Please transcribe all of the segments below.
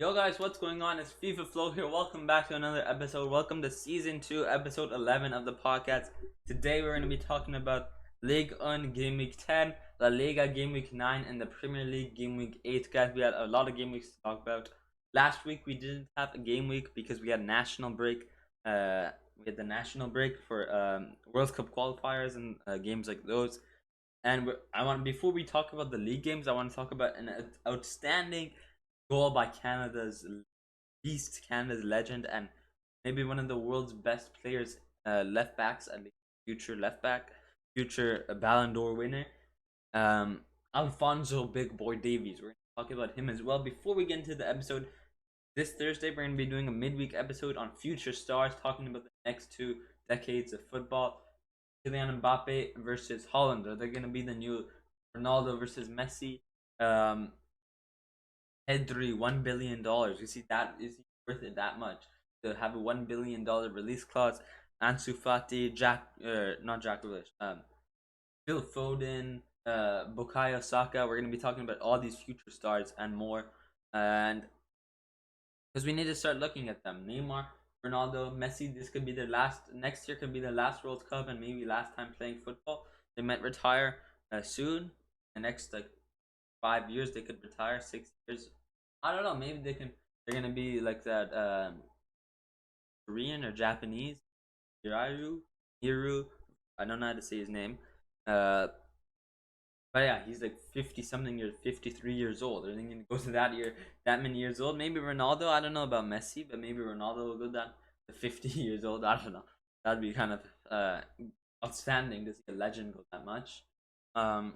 Yo guys, what's going on? It's FIFA Flow here. Welcome back to another episode. Welcome to season 2, episode 11 of the podcast. Today we're going to be talking about Ligue 1 Game Week 10, La Liga Game Week 9, and the Premier League Game Week 8. Guys, we had a lot of game weeks to talk about. Last week we didn't have a game week because we had national break. We had the national break for World Cup qualifiers and games like those. And I want before we talk about the league games, I want to talk about an outstanding goal by Canada's beast, Canada's legend, and maybe one of the world's best players, left backs, at least future left back, future Ballon d'Or winner, um, Alfonso Big Boy Davies. We're gonna talk about him as well. Before we get into the episode, this Thursday we're gonna be doing a midweek episode on future stars, talking about the next 2 decades of football. Kylian Mbappe versus Holland. Are they gonna be the new Ronaldo versus Messi? Um, Pedri $1 billion. You see that is worth it that much to have a $1 billion release clause? Ansu Fati, not Jack Grealish, Phil Foden, Bukayo Saka. We're gonna be talking about all these future stars and more, and because we need to start looking at them. Neymar, Ronaldo, Messi. This could be their last. Next year could be their last World Cup and maybe last time playing football. They might retire soon. The next 5 years they could retire. 6 years. I don't know. Maybe they can. They're gonna be like that Korean or Japanese Hiru. I don't know how to say his name. Uh, but yeah, he's like 50 something years, 53 years old. Are they gonna go to that many years old? Maybe Ronaldo. I don't know about Messi, but maybe Ronaldo will go down to 50 years old. I don't know. That'd be kind of outstanding to see a legend go that much. Um,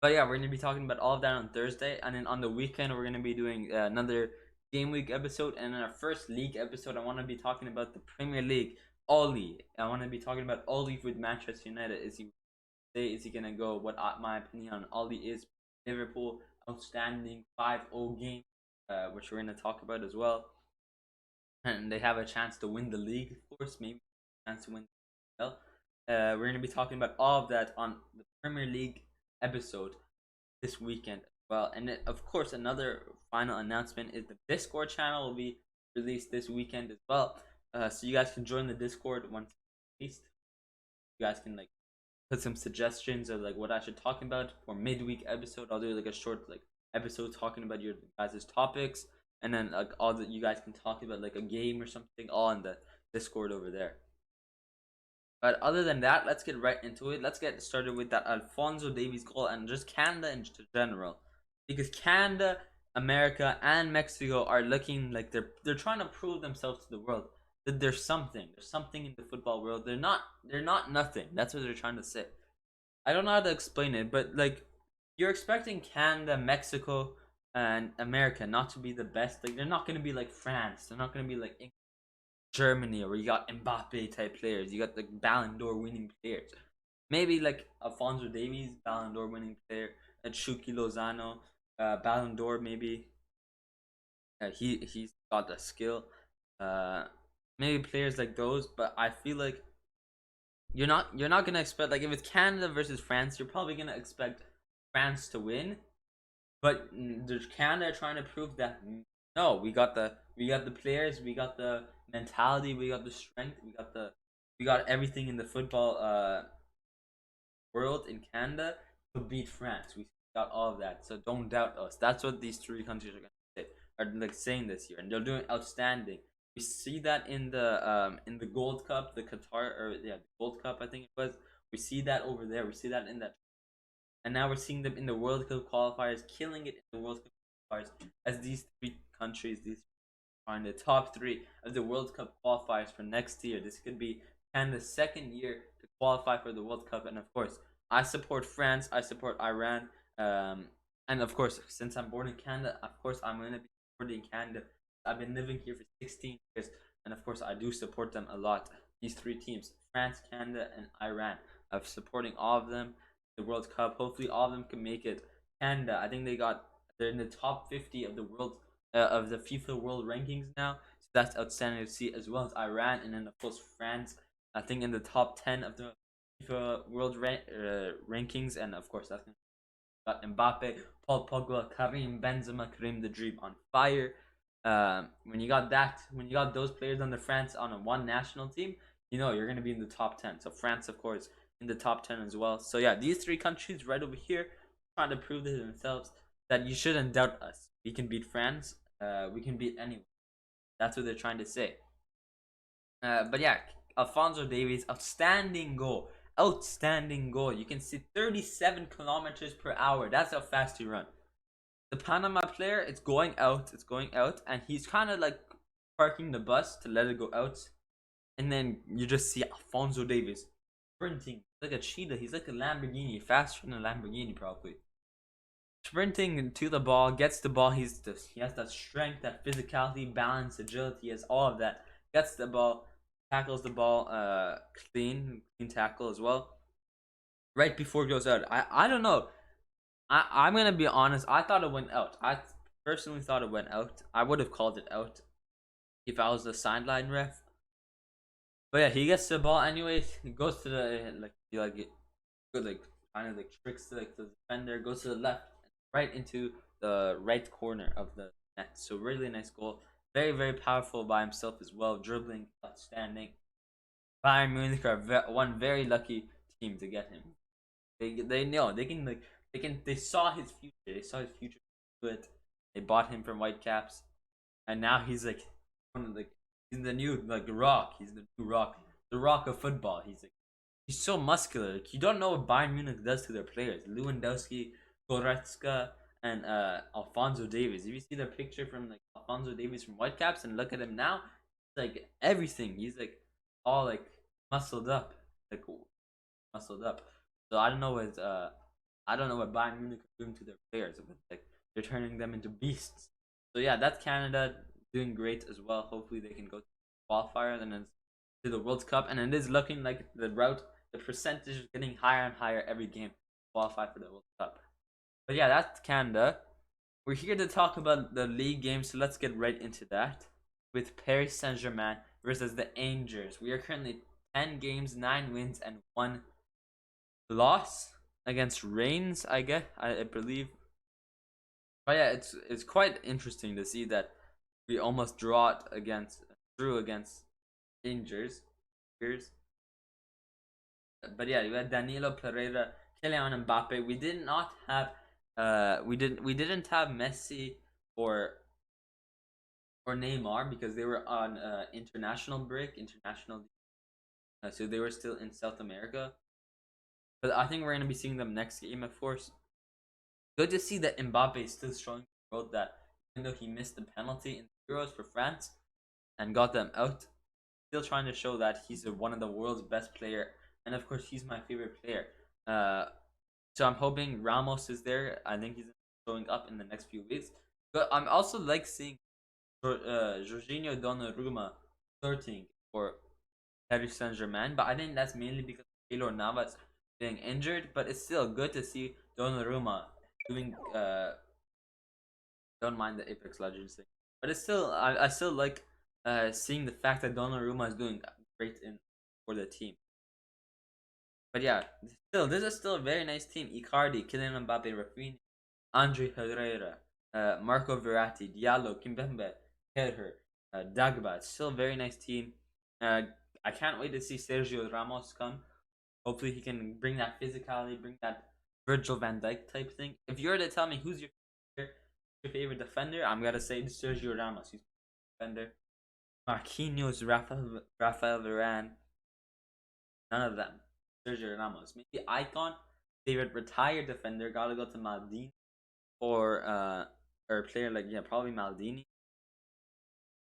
but yeah, we're gonna be talking about all of that on Thursday, and then on the weekend we're gonna be doing another game week episode. And in our first league episode, I want to be talking about the Premier League, Ollie. I want to be talking about Ollie with Manchester United. Is he gonna go? What my opinion on Ollie is. Liverpool outstanding 5-0 game, which we're gonna talk about as well. And they have a chance to win the league, of course, maybe a chance to win the well. We're gonna be talking about all of that on the Premier League episode this weekend as well. And of course, another final announcement is the Discord channel will be released this weekend as well. So you guys can join the Discord once it's released. You guys can like put some suggestions of like what I should talk about for midweek episode. I'll do like a short like episode talking about your guys' topics, and then like all that you guys can talk about like a game or something all in the Discord over there. But other than that, let's get right into it. Let's get started with that Alfonso Davies goal and just Canada in general, because Canada, America, and Mexico are looking like they're trying to prove themselves to the world that there's something. There's something in the football world. They're not nothing. That's what they're trying to say. I don't know how to explain it, but like you're expecting Canada, Mexico, and America not to be the best. Like they're not gonna be like France. They're not gonna be like Germany, where you got Mbappe type players. You got the Ballon d'Or winning players. Maybe like Alfonso Davies, Ballon d'Or winning player, and Chucky Lozano, Ballon d'Or maybe. He's got the skill. Uh, Maybe players like those, but I feel like you're not gonna expect like if it's Canada versus France, you're probably gonna expect France to win. But there's Canada trying to prove that no, we got the players, we got the mentality, we got the strength, we got everything in the football world in Canada to beat France. We got all of that, so don't doubt us. That's what these three countries are gonna say, are like saying this year, and they're doing outstanding. We see that in the Gold Cup, the Qatar, or yeah, the Gold Cup I think it was. We see that over there. We see that in that, and now we're seeing them in the World Cup qualifiers, killing it in the World Cup qualifiers. As these three countries, these are in the top three of the World Cup qualifiers for next year. This could be Canada's second year to qualify for the World Cup, and of course, I support France. I support Iran, and of course, since I'm born in Canada, of course, I'm gonna be supporting Canada. I've been living here for 16 years, and of course, I do support them a lot. These three teams: France, Canada, and Iran. I'm supporting all of them. The World Cup. Hopefully, all of them can make it. Canada, I think they're in the top 50 of the world of the FIFA World Rankings now. So that's outstanding to see, as well as Iran, and then of course France. I think in the top 10 of the FIFA World Rankings, and of course that's got Mbappe, Paul Pogba, Karim Benzema, Karim the Dream on fire. When you got those players under France on a one national team, you know you're gonna be in the top 10. So France, of course, in the top 10 as well. So yeah, these three countries right over here trying to prove to themselves that you shouldn't doubt us. We can beat France. We can beat anyone. That's what they're trying to say. But yeah, Alfonso Davies, outstanding goal. Outstanding goal. You can see 37 kilometers per hour. That's how fast you run. The Panama player, it's going out. It's going out. And he's kind of like parking the bus to let it go out. And then you just see Alfonso Davies sprinting like a cheetah. He's like a Lamborghini. Faster than a Lamborghini, probably. Sprinting to the ball, gets the ball. He has that strength, that physicality, balance, agility. He has all of that. Gets the ball, tackles the ball, clean tackle as well. Right before it goes out, I don't know. I'm gonna be honest. I thought it went out. I personally thought it went out. I would have called it out if I was the sideline ref. But yeah, he gets the ball anyways. He goes to the good kind of like tricks to like the defender. Goes to the left, right into the right corner of the net. So really nice goal. Very very powerful by himself as well. Dribbling, outstanding. Bayern Munich are one very lucky team to get him. They know they saw his future. They saw his future good. They bought him from Whitecaps, and now he's like one of the he's the new like Rock. He's the new Rock, the Rock of football. He's so muscular. Like, you don't know what Bayern Munich does to their players. Lewandowski, Goretzka, and Alfonso Davies. If you see the picture from like Alfonso Davies from Whitecaps and look at him now, it's like everything. He's like all like muscled up, like muscled up. So I don't know what Bayern Munich are doing to their players, but like they're turning them into beasts. So yeah, that's Canada doing great as well. Hopefully they can go to the qualifier and then to the World Cup, and it is looking like the percentage is getting higher and higher every game to qualify for the World Cup. But yeah, that's Canada. We're here to talk about the league game, so let's get right into that with Paris Saint-Germain versus the Angels. We are currently 10 games, 9 wins, and 1 loss against Reigns, I believe. But yeah, it's quite interesting to see that we almost drew against Angels. But yeah, we had Danilo Pereira, Kylian Mbappe. We didn't have Messi or Neymar because they were on international break, so they were still in South America. But I think we're gonna be seeing them next game, of course. Good to see that Mbappe is still showing the world that even though he missed the penalty in the Euros for France and got them out, still trying to show that he's one of the world's best player, and of course he's my favorite player. So I'm hoping Ramos is there. I think he's showing up in the next few weeks. But I'm also like seeing Jorginho Donnarumma starting for Paris Saint Germain, but I think that's mainly because Keylor Navas being injured. But it's still good to see Donnarumma doing. Don't mind the Apex Legends thing, but it's still I still like seeing the fact that Donnarumma is doing great for the team. But yeah, this is still a very nice team. Icardi, Kylian Mbappe, Rafinha, Andre Herrera, Marco Verratti, Diallo, Kimpembe, Kerr, Dagba. It's still a very nice team. I can't wait to see Sergio Ramos come. Hopefully he can bring that physicality, bring that Virgil van Dijk type thing. If you were to tell me who's your favorite defender, I'm gonna say Sergio Ramos. He's my defender. Marquinhos, Rafael Varane. None of them. Sergio Ramos. Maybe icon, favorite retired defender, gotta go to Maldini or a player like probably Maldini.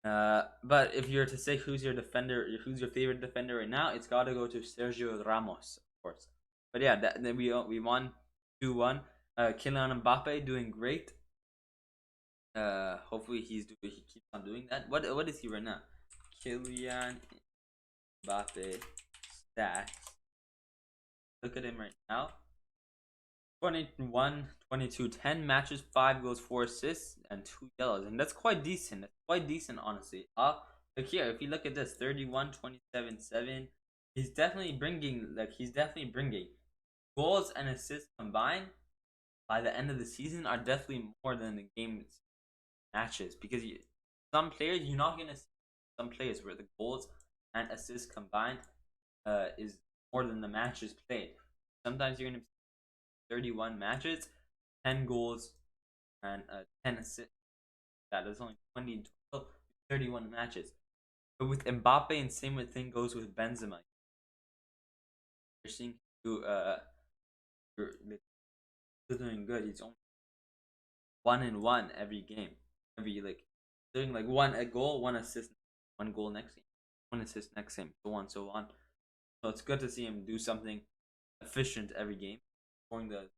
But if you're to say who's your favorite defender right now, it's gotta go to Sergio Ramos, of course. But yeah, then we won 2-1. Kylian Mbappe doing great. Hopefully he keeps on doing that. What is he right now? Kylian Mbappe stats. Look at him right now. 21, 22, 10 matches, 5 goals, 4 assists, and 2 yellows. And that's quite decent. That's quite decent, honestly. Look here, if you look at this, 31, 27, 7. He's definitely bringing goals and assists combined. by the end of the season are definitely more than the game matches, because some players you're not gonna see some players where the goals and assists combined is more than the matches played. Sometimes you're gonna be 31 matches, 10 goals and 10 assists. That is only 20 in total, 31 matches. But with Mbappe, and same thing goes with Benzema. You're seeing who you're doing good. He's only 1-1 every game, every like doing like one a goal, one assist, one goal next game, one assist next game, so on, so on. So it's good to see him do something efficient every game. Scoring the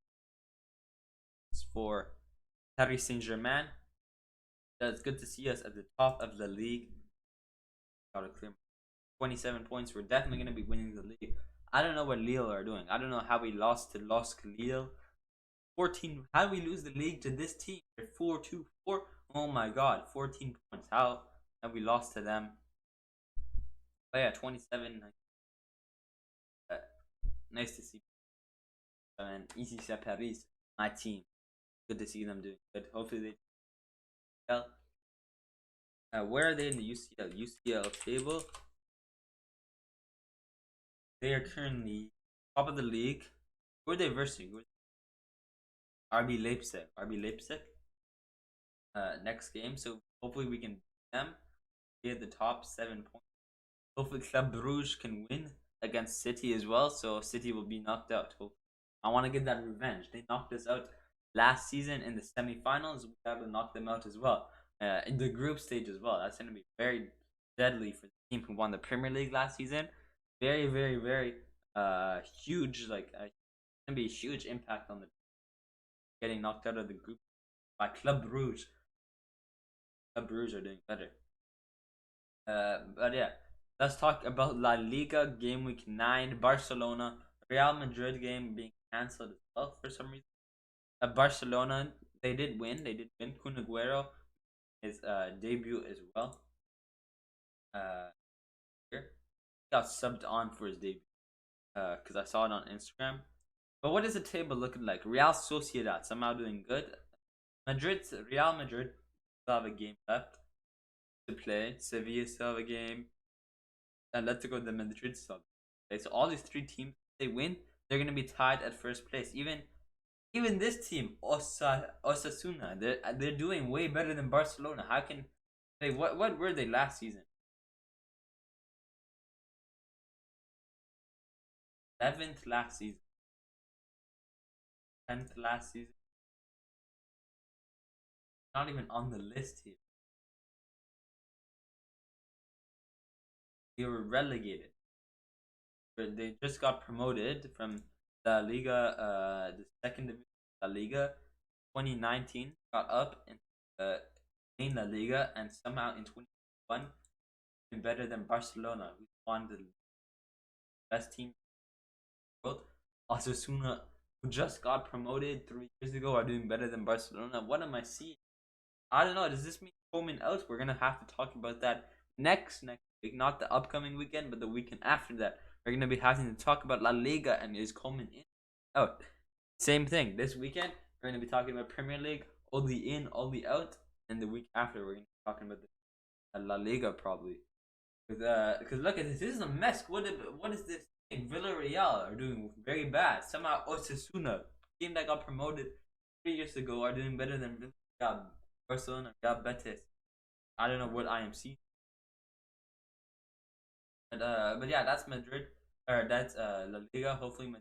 for Paris Saint-Germain. It's good to see us at the top of the league. Got to clear 27 points. We're definitely going to be winning the league. I don't know what Lille are doing. I don't know how we lost to Lille. 14. How do we lose the league to this team? They're 4-2-4. Oh my god, 14 points. How have we lost to them? But yeah, 27. Nice to see. And ici c'est Paris, my team. Good to see them doing good. Hopefully they. Well, where are they in the UCL table? They are currently top of the league. Who are they versing? RB Leipzig. RB Leipzig. Next game. So hopefully we can beat them. Get the top 7 points. Hopefully Club Brugge can win against City as well. So City will be knocked out. I want to get that revenge. They knocked us out last season in the semifinals. We got to knock them out as well. In the group stage as well. That's going to be very deadly for the team who won the Premier League last season. Very, very, very huge. Like, going to be a huge impact on the getting knocked out of the group by Club Brugge. Club Brugge are doing better. But yeah, let's talk about La Liga game week 9. Barcelona, Real Madrid game being cancelled as well for some reason. Barcelona, they did win. Kun Aguero, his debut as well. Here, he got subbed on for his debut. Because I saw it on Instagram. But what is the table looking like? Real Sociedad somehow doing good. Real Madrid still have a game left to play. Sevilla still have a game. Atletico de Madrid still. Okay, so all these three teams, they win, they're gonna be tied at first place. Even this team, Osasuna, they're doing way better than Barcelona. How can they? What were they last season? 11th last season. 10th last season. Not even on the list here. They were relegated. They just got promoted from the Liga, the second division of La Liga. 2019 got up in main La Liga, and somehow in 2021 been better than Barcelona, who won the best team in the world. Osasuna, who just got promoted 3 years ago, are doing better than Barcelona. What am I seeing? I don't know. Does this mean Coleman out? We're gonna have to talk about that next week, not the upcoming weekend, but the weekend after that. We're gonna be having to talk about La Liga and is Coleman in out. Same thing. This weekend we're gonna be talking about Premier League, all the in, all the out, and the week after we're gonna be talking about the La Liga probably. Because look at this. This is a mess. What is this? Villarreal are doing very bad. Somehow Osasuna, team that got promoted 3 years ago, are doing better than Villarreal. Barcelona, Real Betis. I don't know what I am seeing. But yeah, that's Madrid. Or that's La Liga. Hopefully,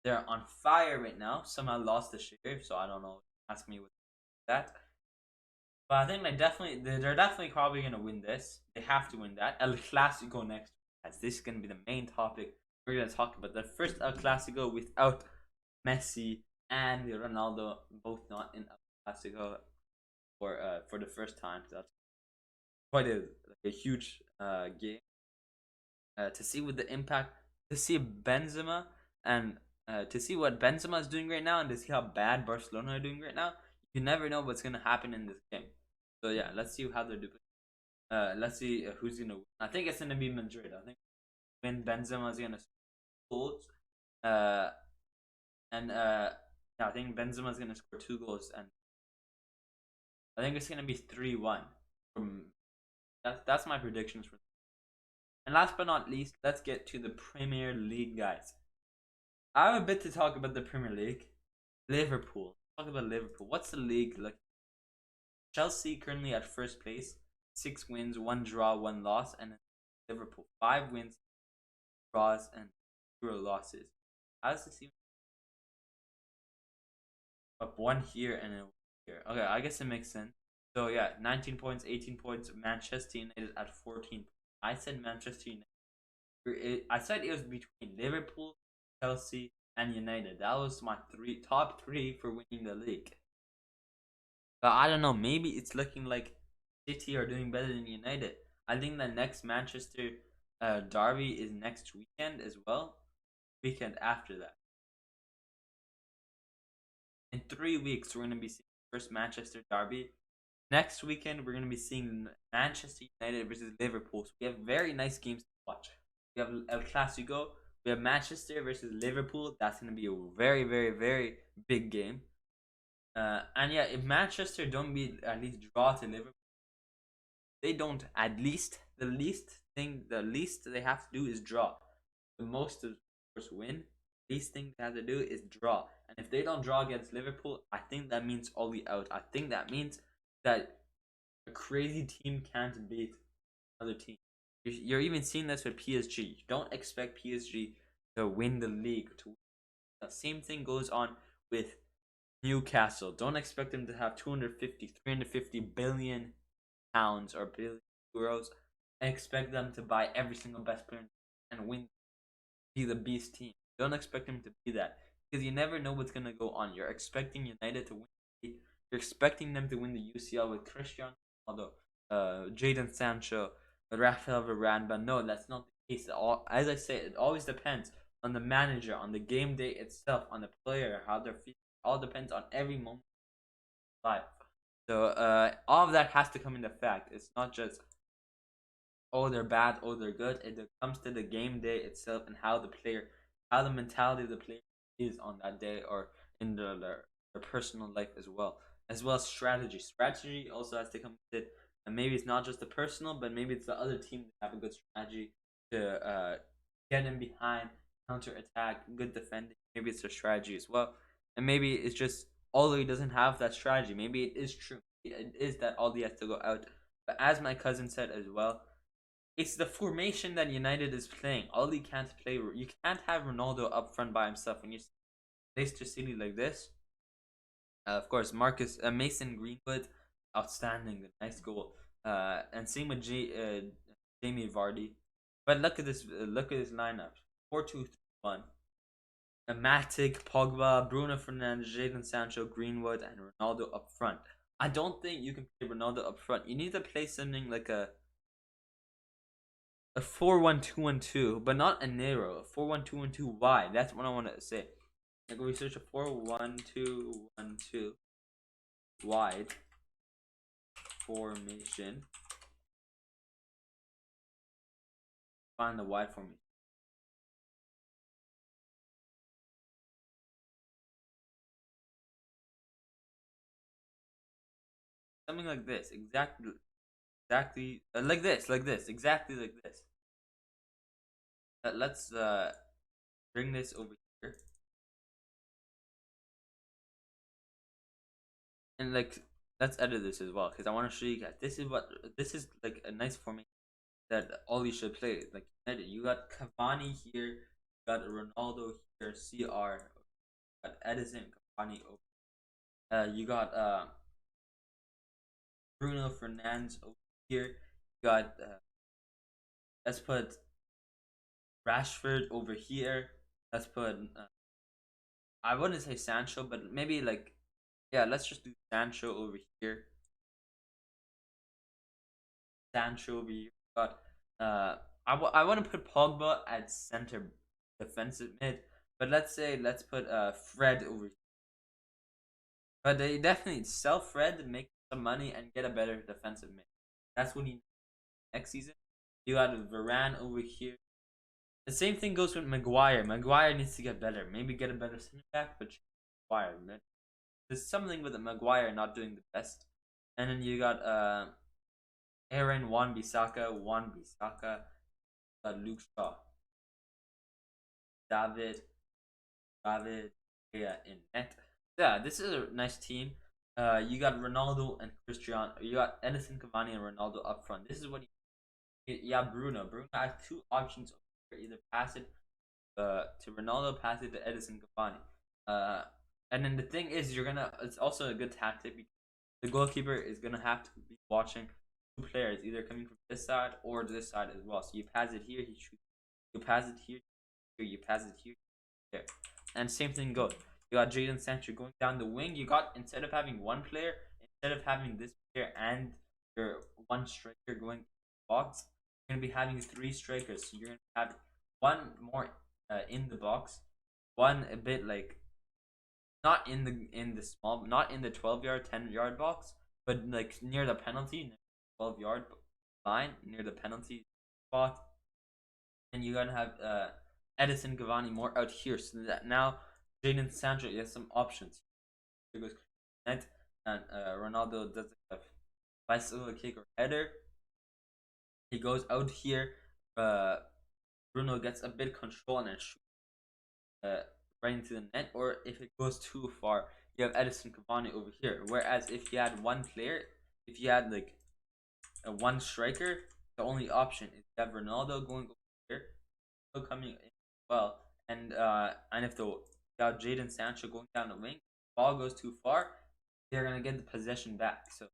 they're on fire right now. Somehow lost the share, so I don't know. Ask me what that. But I think they're definitely probably gonna win this. They have to win that. El Clasico next. As this is gonna be the main topic. We're gonna talk about the first El Clasico without Messi and Ronaldo, both not in El Clasico for the first time. So that's quite a huge game. To see what the impact, to see Benzema and to see what Benzema is doing right now, and to see how bad Barcelona are doing right now, you never know what's gonna happen in this game. So yeah, let's see how they're doing. Let's see who's gonna win. I think it's gonna be Madrid. I think when Benzema is gonna score goals, and Yeah, I think Benzema is gonna score 2 goals, and I think it's gonna be 3-1. From that's my predictions for. And last but not least, let's get to the Premier League, guys. I have a bit to talk about the Premier League. Liverpool. Talk about Liverpool. What's the league like? Chelsea currently at first place, 6 wins, 1 draw, 1 loss, and Liverpool 5 wins, draws, and 0 losses. How's this even? Up one here and then here. Okay, I guess it makes sense. So yeah, 19 points, 18 points. Manchester United at 14. I said Manchester United. I said it was between Liverpool, Chelsea, and United. That was my top three for winning the league. But I don't know. Maybe it's looking like City are doing better than United. I think the next Manchester derby is next weekend as well. Weekend after that. In 3 weeks, we're going to be seeing the first Manchester derby. Next weekend, we're going to be seeing Manchester United versus Liverpool. So we have very nice games to watch. We have El Clasico. We have Manchester versus Liverpool. That's going to be a very, very, very big game. And yeah, if Manchester don't beat at least draw to Liverpool, they don't at least the least they have to do is draw. The most of course win. Least thing they have to do is draw. And if they don't draw against Liverpool, I think that means Oli out. I think that means that a crazy team can't beat another team. You're even seeing this with PSG. You don't expect PSG to win the league. The same thing goes on with Newcastle. Don't expect them to have 250, 350 billion pounds or billion euros. I expect them to buy every single best player and win, be the beast team. Don't expect them to be that because you never know what's gonna go on. You're expecting United to win. You're expecting them to win the UCL with Cristiano Ronaldo, Jadon Sancho, Rafael Varane, but no, that's not the case. As I say, it always depends on the manager, on the game day itself, on the player, how they're feeling. It all depends on every moment of life. So all of that has to come into fact. It's not just oh they're bad, oh they're good. It comes to the game day itself and how the mentality of the player is on that day or in their personal life as well as strategy. Strategy also has to come with it, and maybe it's not just the personal, but maybe it's the other team that have a good strategy to get in behind, counter attack, good defending. Maybe it's their strategy as well, and maybe it's just Oli doesn't have that strategy. Maybe it is true. It is that Oli has to go out. But as my cousin said as well, it's the formation that United is playing. Oli can't play. You can't have Ronaldo up front by himself when you Leicester City like this. Of course, Mason Greenwood, outstanding, nice goal. And same with Jamie Vardy. But look at this. Look at this lineup: 4-2-3-1. Matic, Pogba, Bruno Fernandes, Jadon Sancho, Greenwood, and Ronaldo up front. I don't think you can play Ronaldo up front. You need to play something like a 4-1-2-1-2, but not a narrow. A 4-1-2-1-2 wide. That's what I want to say. Like we search a 4-1-2-1-2 wide formation. Find the wide formation. Something like this. Exactly like this. Exactly like this. Let's bring this over here. And like let's edit this as well because I want to show you guys. This is like a nice formation that Oli should play. Like you got Cavani here, you got Ronaldo here, CR, you got Edison, Cavani over. You got Bruno Fernandes over here. You got let's put Rashford over here. Let's put I wouldn't say Sancho, but maybe like yeah, let's just do Sancho over here. Sancho over here. Got I want to put Pogba at center defensive mid, but let's put Fred over here. But they definitely sell Fred, make some money, and get a better defensive mid. That's what he needs next season. You got Varane over here. The same thing goes with Maguire. Maguire needs to get better. Maybe get a better center back, but Maguire. There's something with the Maguire not doing the best. And then you got Aaron Wan-Bissaka, Luke Shaw, David, yeah, in net. Yeah, this is a nice team. You got Ronaldo and Cristiano. You got Edison Cavani and Ronaldo up front. This is what yeah, Bruno. Bruno has two options: either pass it to Ronaldo, pass it to Edison Cavani. And then the thing is, it's also a good tactic because the goalkeeper is gonna have to be watching two players, either coming from this side or this side as well. So you pass it here, he shoots. You pass it here, you pass it here, there. And same thing goes. You got Jadon Sancho going down the wing. You got, instead of having one player, instead of having this player and your one striker going in the box, you're gonna be having three strikers. So you're gonna have one more in the box, one a bit like not in the small, not in the 12-yard, 10-yard box, but like near the penalty, 12-yard line, near the penalty spot. And you're gonna have Edison Cavani more out here, so that now Jadon Sancho has some options. There goes net, and Ronaldo does a bicycle kick or header. He goes out here. Bruno gets a bit of control and then shoots right into the net. Or if it goes too far, you have Edison Cavani over here. Whereas if you had one player, if you had like a one striker, the only option is you have Ronaldo going over here, coming in as well, and if the you got Jadon Sancho going down the wing, ball goes too far, they're gonna get the possession back. So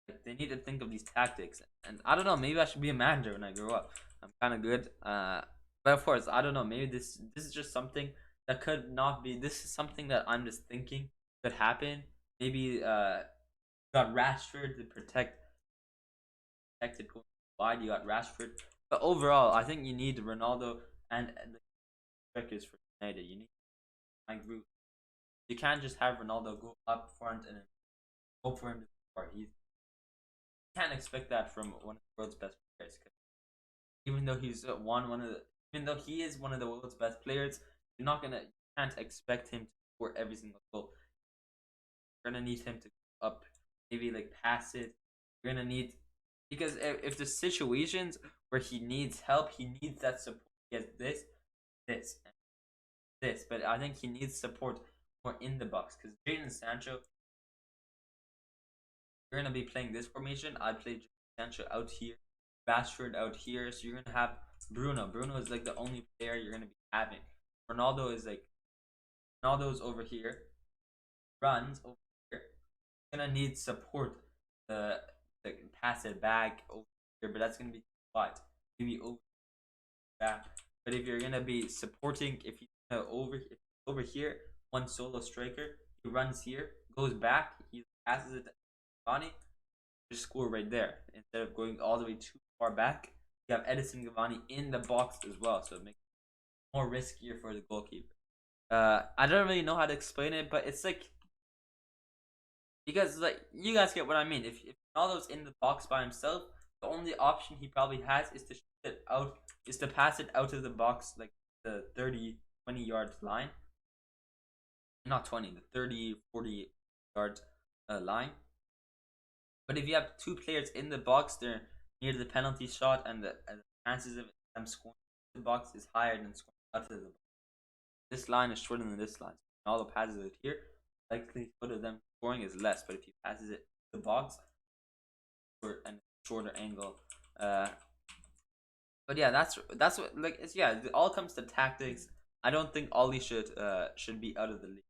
like, they need to think of these tactics. And I don't know, maybe I should be a manager when I grow up. I'm kind of good, but of course I don't know. Maybe this is just something that could not be. This is something that I'm just thinking could happen. Maybe got Rashford to protect it going wide. You got Rashford, but overall, I think you need Ronaldo and the strikers for United. You need my group. You can't just have Ronaldo go up front and hope for him to score. You can't expect that from one of the world's best players. Even though he's even though he is one of the world's best players, you can't expect him to score every single goal. You're gonna need him to go up, maybe like pass it. You're gonna need, because if the situations where he needs help, he needs that support. He has this, this, and this, but I think he needs support more in the box because Jadon Sancho. You're gonna be playing this formation. I play Jadon Sancho out here, Rashford out here, so you're gonna have Bruno. Bruno is like the only player you're gonna be having. Ronaldo is over here, runs over here. You're gonna need support to pass it back over here, but that's gonna be wide. Maybe over back. But if you're gonna be supporting, if you over here, one solo striker, he runs here, goes back, he passes it to Cavani, just score right there. Instead of going all the way too far back, you have Edison Cavani in the box as well, so it makes it more riskier for the goalkeeper. I don't really know how to explain it, but it's like, because like you guys get what I mean. If Ronaldo's in the box by himself, the only option he probably has is to shoot it out, is to pass it out of the box, like the 20 yard line. Not 20, the 30, 40 yard line. But if you have two players in the box, they're near the penalty shot, and the chances of them scoring in the box is higher than scoring out of the box. This line is shorter than this line. So Ronaldo passes it here, likelihood of them scoring is less. But if he passes it to the box, for a shorter angle. But yeah, that's what, like, it's, yeah, it all comes to tactics. I don't think Ollie should be out of the league.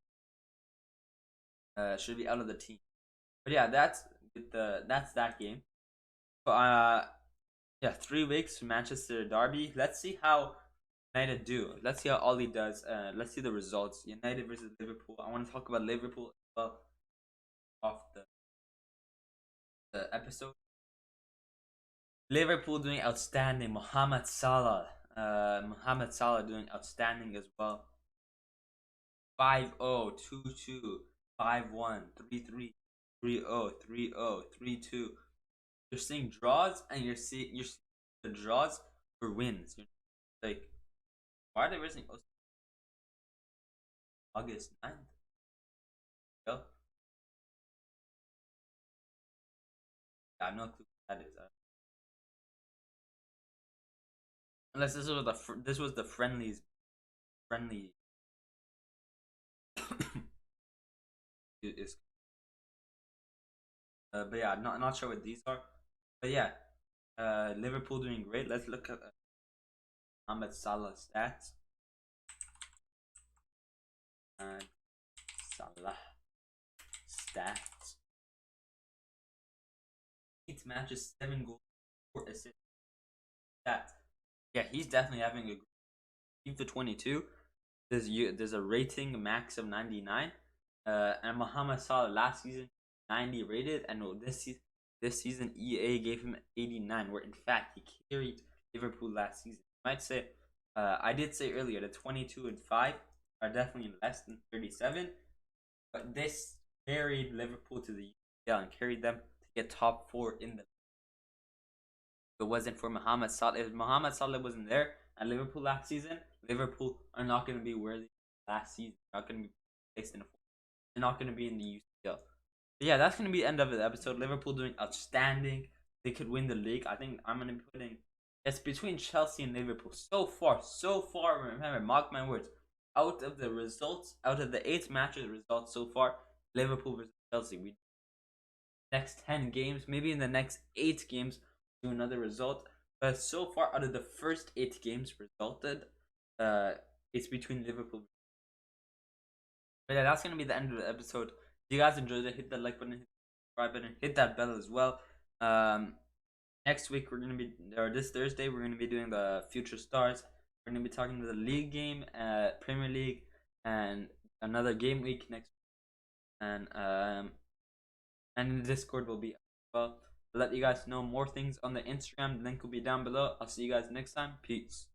Should be out of the team. But yeah, that's that game. Yeah, 3 weeks Manchester Derby. Let's see how United do. Let's see how Ollie does. Let's see the results. United versus Liverpool. I want to talk about Liverpool as well off the episode. Liverpool doing outstanding. Mohamed Salah doing outstanding as well. 5-0, 2-2, 5-1, 3-3, 3-0, 3-0, 3-2. You're seeing draws, and you're seeing the draws for wins. You're like, why are they racing August 9th? Yeah, no clue what that is. Unless this was the friendly is. But yeah, not sure what these are. But yeah, Liverpool doing great. Let's look at Mohamed Salah stats. And Salah stats. 8 matches, 7 goals, 4 assists. That yeah, he's definitely having a keep the 22. There's a rating max of 99. And Mohamed Salah last season 90 rated, and this season EA gave him 89. Where in fact he carried Liverpool last season. You might say, I did say earlier the 22 and 5 are definitely less than 37, but this carried Liverpool to the UCL and carried them to get top 4 in the. If it wasn't for Mohamed Salah, if Mohamed Salah wasn't there at Liverpool last season, Liverpool are not going to be where they were last season. They're not going to be placed in a. They're not going to be in the UCL. But yeah, that's going to be the end of the episode. Liverpool doing outstanding. They could win the league. I think I'm going to be putting. It's between Chelsea and Liverpool. So far. Remember, mark my words. Out of the results, out of the 8 matches results so far, Liverpool versus Chelsea. We next 10 games, maybe in the next 8 games, do another result. But so far, out of the first 8 games resulted, uh, it's between Liverpool. But yeah, that's gonna be the end of the episode. If you guys enjoyed it, hit that like button, hit the subscribe button, hit that bell as well. Um, Next week we're gonna be, or this Thursday we're gonna be doing the future stars. We're gonna be talking to the league game, Premier League, and another game week next week. And the Discord will be as well. I'll let you guys know more things on the Instagram. The link will be down below. I'll see you guys next time. Peace.